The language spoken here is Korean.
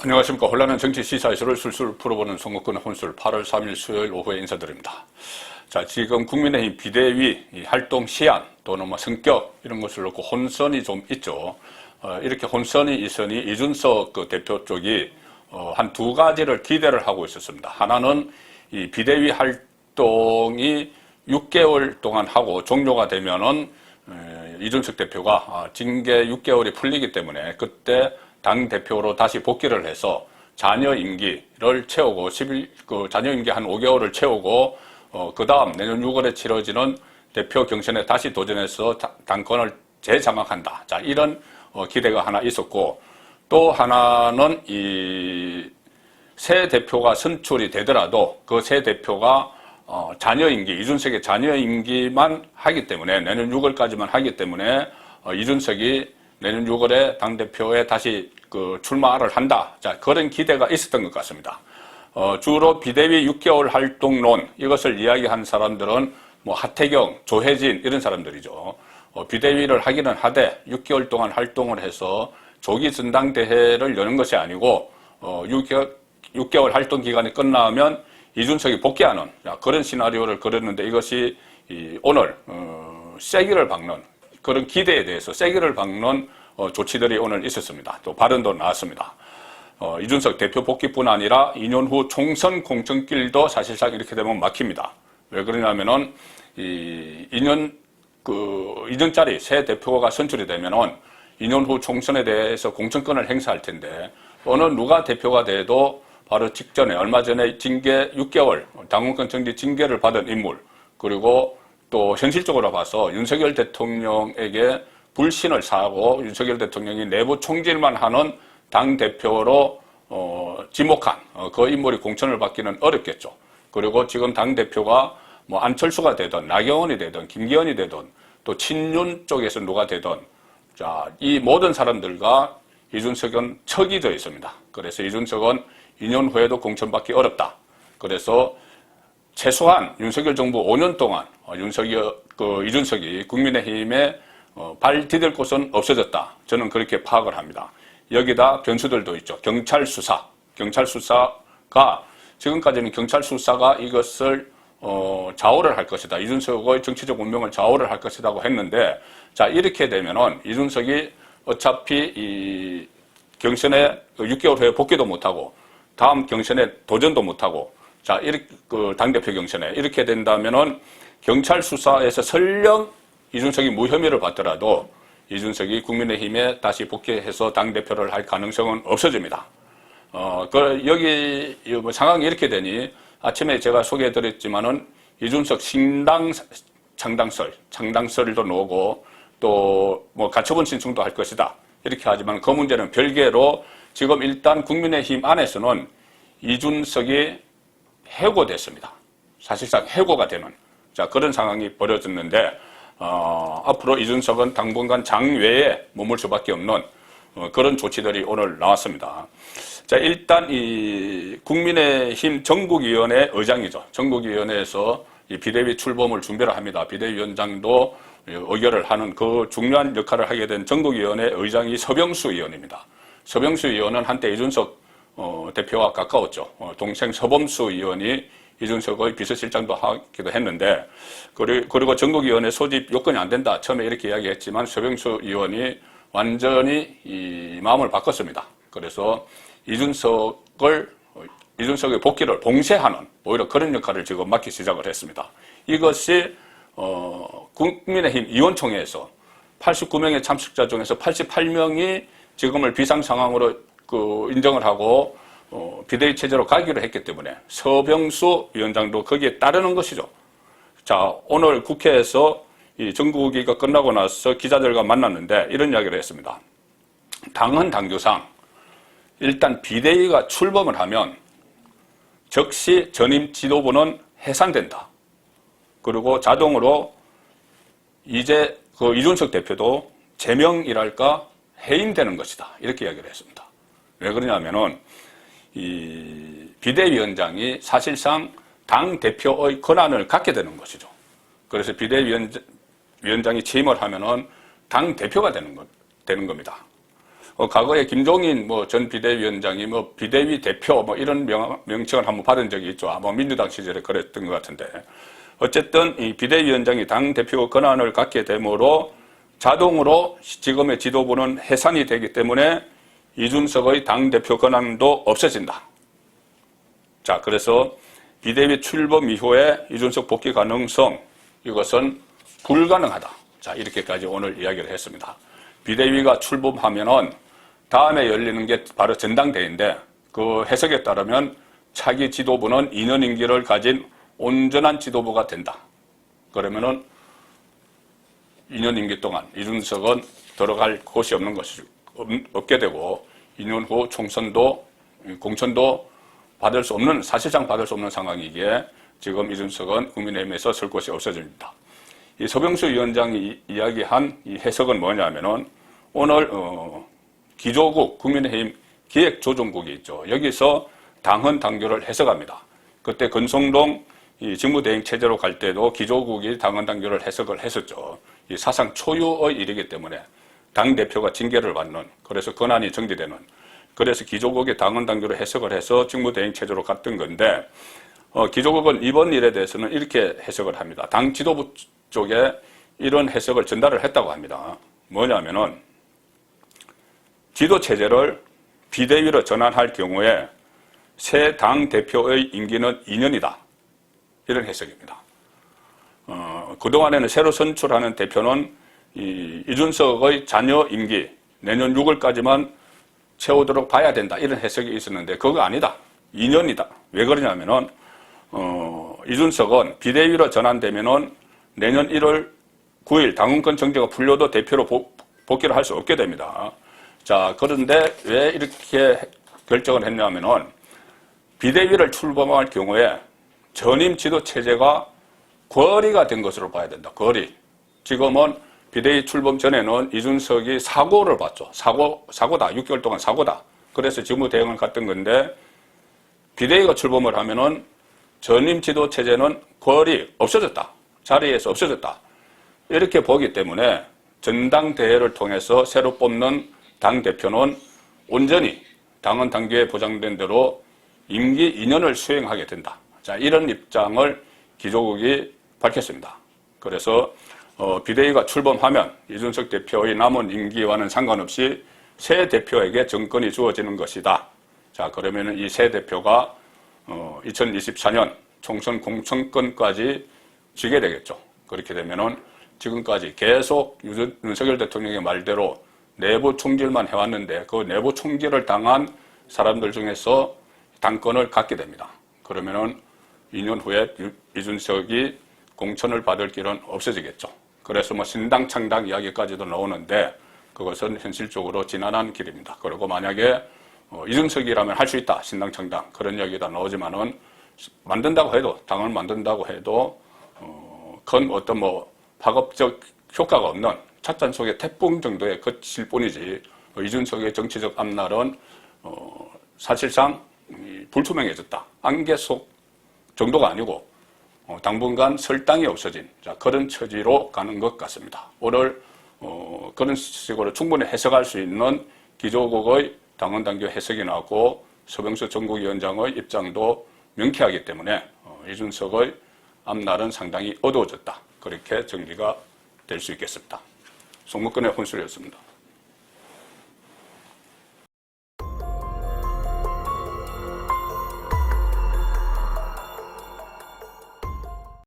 안녕하십니까. 혼란한 정치 시사 이슈를 술술 풀어보는 송국근의 혼술 8월 3일 수요일 오후에 인사드립니다. 자, 지금 국민의힘 비대위 활동 시한 또는 성격 이런 것을 놓고 혼선이 좀 있죠. 이렇게 혼선이 있으니 이준석 대표 쪽이 한 두 가지를 기대를 하고 있었습니다. 하나는 이 비대위 활동이 6개월 동안 하고 종료가 되면은 이준석 대표가 징계 6개월이 풀리기 때문에 그때 당대표로 다시 복귀를 해서 잔여 임기를 채우고 잔여 임기 한 5개월을 채우고 그 다음 내년 6월에 치러지는 대표 경선에 다시 도전해서 당권을 재장악한다. 자, 이런 기대가 하나 있었고, 또 하나는 이 새 대표가 선출이 되더라도 그 새 대표가 잔여 임기, 이준석의 잔여 임기만 하기 때문에 내년 6월까지만 하기 때문에 이준석이 내년 6월에 당대표에 다시 출마를 한다. 자, 그런 기대가 있었던 것 같습니다. 주로 비대위 6개월 활동론, 이것을 이야기한 사람들은 하태경, 조혜진, 이런 사람들이죠. 비대위를 하기는 하되 6개월 동안 활동을 해서 조기 전당대회를 여는 것이 아니고, 6개월 활동 기간이 끝나면 이준석이 복귀하는 그런 시나리오를 그렸는데 이것이 오늘, 세기를 박는 그런 기대에 대해서 세기를 박는 조치들이 오늘 있었습니다. 또 발언도 나왔습니다. 이준석 대표 복귀뿐 아니라 2년 후 총선 공천길도 사실상 이렇게 되면 막힙니다. 왜 그러냐면은 2년짜리 새 대표가 선출이 되면은 2년 후 총선에 대해서 공천권을 행사할 텐데 어느 누가 대표가 돼도 바로 직전에 얼마 전에 징계 6개월 당원권 정지 징계를 받은 인물, 그리고 또 현실적으로 봐서 윤석열 대통령에게 불신을 사하고 윤석열 대통령이 내부 총질만 하는 당대표로 지목한 그 인물이 공천을 받기는 어렵겠죠. 그리고 지금 당대표가 안철수가 되든 나경원이 되든 김기현이 되든 또 친윤 쪽에서 누가 되든 자, 이 모든 사람들과 이준석은 척이 되어 있습니다. 그래서 이준석은 2년 후에도 공천받기 어렵다. 그래서 최소한 윤석열 정부 5년 동안 이준석이 국민의힘에 발 디딜 곳은 없어졌다. 저는 그렇게 파악을 합니다. 여기다 변수들도 있죠. 경찰 수사가 지금까지는 경찰 수사가 이것을 좌우를 할 것이다. 이준석의 정치적 운명을 좌우를 할 것이라고 했는데, 자, 이렇게 되면은 이준석이 어차피 이 경선에 6개월 후에 복귀도 못하고 다음 경선에 도전도 못하고, 자, 이렇게 당대표 경선에 이렇게 된다면은 경찰 수사에서 설령 이준석이 무혐의를 받더라도 이준석이 국민의힘에 다시 복귀해서 당대표를 할 가능성은 없어집니다. 여기 상황이 이렇게 되니 아침에 제가 소개해드렸지만은 이준석 신당 창당설도 나오고 또 가처분 신청도 할 것이다. 이렇게 하지만 그 문제는 별개로 지금 일단 국민의힘 안에서는 이준석이 해고됐습니다. 사실상 해고가 되는 그런 상황이 벌어졌는데 앞으로 이준석은 당분간 당외에 머물 수밖에 없는 그런 조치들이 오늘 나왔습니다. 자, 일단 이 국민의힘 전국위원회 의장이죠. 전국위원회에서 이 비대위 출범을 준비를 합니다. 비대위원장도 의결을 하는 그 중요한 역할을 하게 된 전국위원회 의장이 서병수 의원입니다. 서병수 의원은 한때 이준석 대표와 가까웠죠. 동생 서범수 의원이 이준석의 비서실장도 하기도 했는데, 그리고 전국위원회 소집 요건이 안 된다. 처음에 이렇게 이야기했지만 서병수 의원이 완전히 이 마음을 바꿨습니다. 그래서 이준석의 복귀를 봉쇄하는 오히려 그런 역할을 지금 맡기 시작을 했습니다. 이것이 국민의힘 의원총회에서 89명의 참석자 중에서 88명이 지금을 비상 상황으로 인정을 하고 비대위 체제로 가기로 했기 때문에 서병수 위원장도 거기에 따르는 것이죠. 자, 오늘 국회에서 이 정국위가 끝나고 나서 기자들과 만났는데 이런 이야기를 했습니다. 당헌 당규상 일단 비대위가 출범을 하면 즉시 전임 지도부는 해산된다. 그리고 자동으로 이제 이준석 대표도 제명이랄까 해임되는 것이다. 이렇게 이야기를 했습니다. 왜 그러냐면은 이 비대위원장이 사실상 당 대표의 권한을 갖게 되는 것이죠. 그래서 비대위원장이 취임을 하면은 당 대표가 되는 겁니다. 과거에 김종인 전 비대위원장이 비대위 대표 이런 명칭을 한번 받은 적이 있죠. 아마 민주당 시절에 그랬던 것 같은데. 어쨌든 이 비대위원장이 당대표 권한을 갖게 되므로 자동으로 지금의 지도부는 해산이 되기 때문에 이준석의 당대표 권한도 없어진다. 자, 그래서 비대위 출범 이후에 이준석 복귀 가능성, 이것은 불가능하다. 자, 이렇게까지 오늘 이야기를 했습니다. 비대위가 출범하면은 다음에 열리는 게 바로 전당대회인데 그 해석에 따르면 차기 지도부는 2년 임기를 가진 온전한 지도부가 된다. 그러면은 2년 임기 동안 이준석은 들어갈 곳이 없게 되고 2년 후 총선도 공천도 사실상 받을 수 없는 상황이기에 지금 이준석은 국민의힘에서 설 곳이 없어집니다. 이 서병수 위원장이 이야기한 이 해석은 뭐냐면은 오늘 기조국 국민의힘 기획조정국이 있죠. 여기서 당헌 당규를 해석합니다. 그때 권성동 이 직무대행 체제로 갈 때도 기조국이 당헌 당규를 해석을 했었죠. 이 사상 초유의 일이기 때문에 당대표가 징계를 받는, 그래서 권한이 정지되는, 그래서 기조국이 당헌 당규를 해석을 해서 직무대행 체제로 갔던 건데 기조국은 이번 일에 대해서는 이렇게 해석을 합니다. 당 지도부 쪽에 이런 해석을 전달을 했다고 합니다. 뭐냐면은 지도체제를 비대위로 전환할 경우에 새 당대표의 임기는 2년이다. 이런 해석입니다. 그동안에는 새로 선출하는 대표는 이준석의 잔여 임기 내년 6월까지만 채우도록 봐야 된다. 이런 해석이 있었는데 그거 아니다. 2년이다. 왜 그러냐면은 이준석은 비대위로 전환되면은 내년 1월 9일 당원권 정지가 풀려도 대표로 복귀를 할 수 없게 됩니다. 자, 그런데 왜 이렇게 결정을 했냐면은 비대위를 출범할 경우에 전임 지도 체제가 거리가 된 것으로 봐야 된다. 거리. 지금은 비대위 출범 전에는 이준석이 사고를 봤죠. 사고다. 6개월 동안 사고다. 그래서 직무대행을 갔던 건데 비대위가 출범을 하면은 전임 지도 체제는 거리 없어졌다. 자리에서 없어졌다. 이렇게 보기 때문에 전당대회를 통해서 새로 뽑는 당대표는 온전히 당헌 당규에 보장된 대로 임기 2년을 수행하게 된다. 자, 이런 입장을 기조국이 밝혔습니다. 그래서 비대위가 출범하면 이준석 대표의 남은 임기와는 상관없이 새 대표에게 정권이 주어지는 것이다. 자, 그러면은 이 새 대표가 2024년 총선 공천권까지 쥐게 되겠죠. 그렇게 되면은 지금까지 계속 윤석열 대통령의 말대로 내부 총질만 해왔는데 그 내부 총질을 당한 사람들 중에서 당권을 갖게 됩니다. 그러면은 2년 후에 이준석이 공천을 받을 길은 없어지겠죠. 그래서 신당 창당 이야기까지도 나오는데 그것은 현실적으로 지난한 길입니다. 그리고 만약에 이준석이라면 할 수 있다. 신당 창당 그런 이야기가 나오지만은 만든다고 해도 당을 만든다고 해도 큰 어떤 파급적 효과가 없는 찻잔 속의 태풍 정도에 그칠 뿐이지 이준석의 정치적 앞날은 사실상 불투명해졌다. 안개 속 정도가 아니고 당분간 설당이 없어진 그런 처지로 가는 것 같습니다. 오늘 그런 식으로 충분히 해석할 수 있는 기조국의 당헌 당규 해석이 나왔고 서병수 전국위원장의 입장도 명쾌하기 때문에 이준석의 앞날은 상당히 어두워졌다. 그렇게 정리가 될 수 있겠습니다. 송목근의 혼술이었습니다.